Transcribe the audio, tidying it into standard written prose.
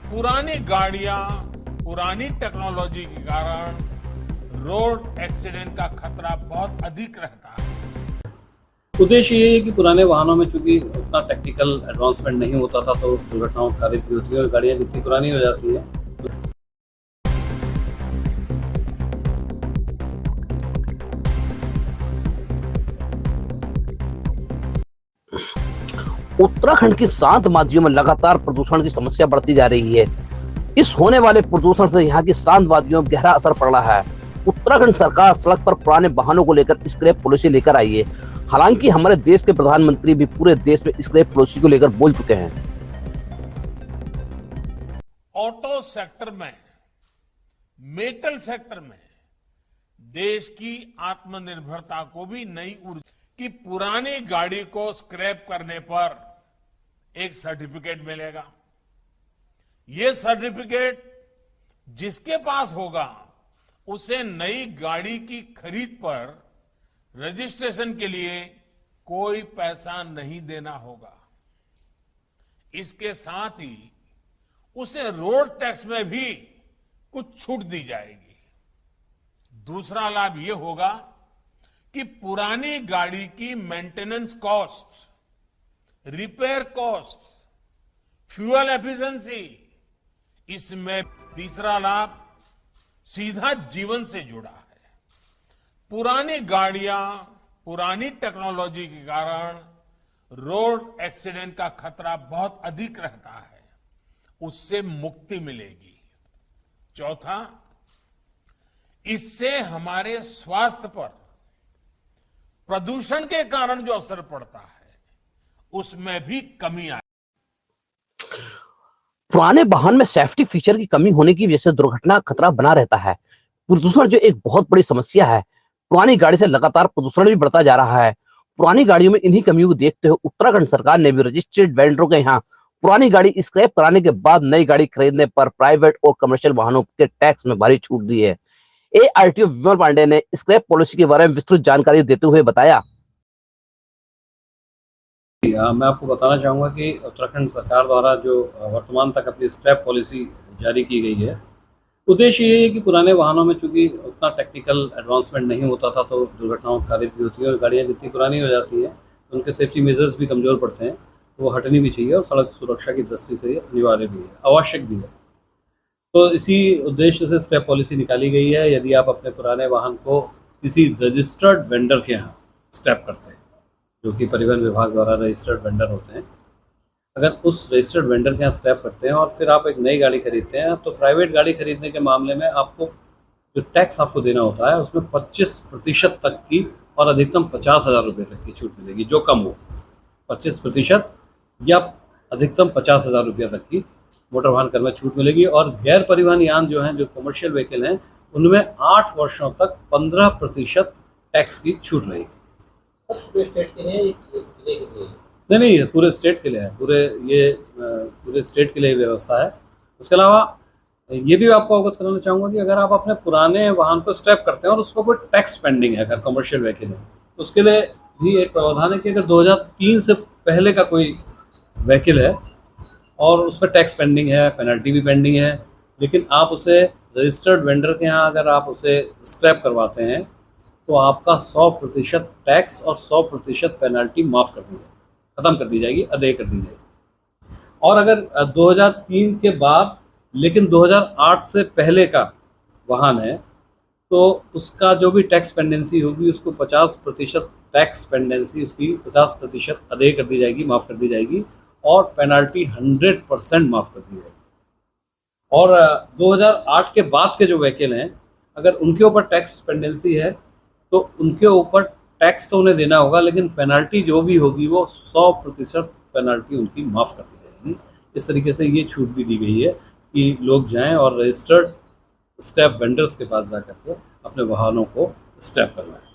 पुरानी गाड़ियां, पुरानी टेक्नोलॉजी के कारण रोड एक्सीडेंट का खतरा बहुत अधिक रहता है। उद्देश्य ये है कि पुराने वाहनों में चूंकि उतना टेक्निकल एडवांसमेंट नहीं होता था तो दुर्घटनाओं कारित भी होती है और गाड़ियां जितनी पुरानी हो जाती हैं। उत्तराखंड की शांत वादियों में लगातार प्रदूषण की समस्या बढ़ती जा रही है। इस होने वाले प्रदूषण से यहाँ की शांत वादियों में गहरा असर पड़ रहा है। उत्तराखंड सरकार सड़क पर पुराने वाहनों को लेकर स्क्रैप पॉलिसी लेकर आई है। हालांकि हमारे देश के प्रधानमंत्री भी पूरे देश में स्क्रैप पॉलिसी को लेकर बोल चुके हैं। ऑटो सेक्टर में, मेटल सेक्टर में देश की आत्मनिर्भरता को भी नई ऊर्जा कि पुरानी गाड़ी को स्क्रैप करने पर एक सर्टिफिकेट मिलेगा। ये सर्टिफिकेट जिसके पास होगा उसे नई गाड़ी की खरीद पर रजिस्ट्रेशन के लिए कोई पैसा नहीं देना होगा। इसके साथ ही उसे रोड टैक्स में भी कुछ छूट दी जाएगी। दूसरा लाभ ये होगा कि पुरानी गाड़ी की maintenance cost, repair cost, fuel efficiency, इसमें तीसरा लाभ सीधा जीवन से जुड़ा है। पुरानी गाड़ियां, पुरानी टेक्नोलॉजी के कारण रोड एक्सीडेंट का खतरा बहुत अधिक रहता है, उससे मुक्ति मिलेगी। चौथा, इससे हमारे स्वास्थ्य पर प्रदूषण के कारण जो असर पड़ता है उसमें भी कमी आए। पुराने वाहन में सेफ्टी फीचर की कमी होने की वजह से दुर्घटना खतरा बना रहता है। प्रदूषण जो एक बहुत बड़ी समस्या है, पुरानी गाड़ी से लगातार प्रदूषण भी बढ़ता जा रहा है। पुरानी गाड़ियों में इन्हीं कमियों को देखते हुए उत्तराखंड सरकार ने भी रजिस्टर्ड वेंडरों के यहाँ पुरानी गाड़ी स्क्रैप कराने के बाद नई गाड़ी खरीदने पर प्राइवेट और कमर्शियल वाहनों के टैक्स में भारी छूट दी है। ARTO विमल पांडे ने स्क्रैप पॉलिसी के बारे में विस्तृत जानकारी देते हुए बताया। मैं आपको बताना चाहूँगा कि उत्तराखंड सरकार द्वारा जो वर्तमान तक अपनी स्क्रैप पॉलिसी जारी की गई है, उद्देश्य ये है कि पुराने वाहनों में चूंकि उतना टेक्निकल एडवांसमेंट नहीं होता था तो दुर्घटनाओं कारित भी होती है और गाड़ियाँ जितनी पुरानी हो जाती हैं तो उनके सेफ्टी मेजर्स भी कमज़ोर पड़ते हैं, तो वो हटनी भी चाहिए और सड़क सुरक्षा की दृष्टि से अनिवार्य भी है, आवश्यक भी है। तो इसी उद्देश्य से स्क्रैप पॉलिसी निकाली गई है। यदि आप अपने पुराने वाहन को किसी रजिस्टर्ड वेंडर के यहाँ स्क्रैप करते हैं, जो कि परिवहन विभाग द्वारा रजिस्टर्ड वेंडर होते हैं, अगर उस रजिस्टर्ड वेंडर के यहाँ स्क्रैप करते हैं और फिर आप एक नई गाड़ी खरीदते हैं, तो प्राइवेट गाड़ी खरीदने के मामले में आपको जो टैक्स आपको देना होता है उसमें 25% तक की और अधिकतम 50,000 रुपये तक की छूट मिलेगी। जो कम हो 25% या अधिकतम 50,000 रुपये तक की मोटर वाहन कर में छूट मिलेगी। और गैर परिवहन यान जो हैं, जो कमर्शियल व्हीकल हैं, उनमें 8 वर्षों तक 15% टैक्स की छूट रहेगी। पूरे स्टेट के लिए नहीं, पूरे स्टेट के लिए है, पूरे स्टेट के लिए व्यवस्था है। उसके अलावा ये भी आपको अवगत कराना चाहूँगा कि अगर आप अपने पुराने वाहन को स्क्रैप करते हैं और उस पर कोई टैक्स पेंडिंग है, अगर कमर्शियल व्हीकल है, तो उसके लिए भी एक प्रावधान है कि अगर 2003 से पहले का कोई व्हीकल है और उस पर टैक्स पेंडिंग है, पेनल्टी भी पेंडिंग है, लेकिन आप उसे रजिस्टर्ड वेंडर के यहाँ अगर आप उसे स्क्रैप करवाते हैं तो आपका 100% टैक्स और 100% पेनल्टी माफ़ कर दी जाएगी, ख़त्म कर दी जाएगी, अदेय कर दी जाएगी। और अगर 2003 के बाद लेकिन 2008 से पहले का वाहन है तो उसका जो भी टैक्स पेंडेंसी होगी उसको 50% टैक्स पेंडेंसी उसकी 50% अदेय कर दी जाएगी, माफ़ कर दी जाएगी, और पेनल्टी 100% माफ़ कर दी जाएगी। और 2008 के बाद के जो व्हीकल हैं, अगर उनके ऊपर टैक्स पेंडेंसी है तो उनके ऊपर टैक्स तो उन्हें देना होगा, लेकिन पेनल्टी जो भी होगी वो 100% पेनल्टी उनकी माफ़ कर दी जाएगी। इस तरीके से ये छूट भी दी गई है कि लोग जाएं और रजिस्टर्ड स्क्रैप वेंडर्स के पास जा करके अपने वाहनों को स्क्रैप करवाएं।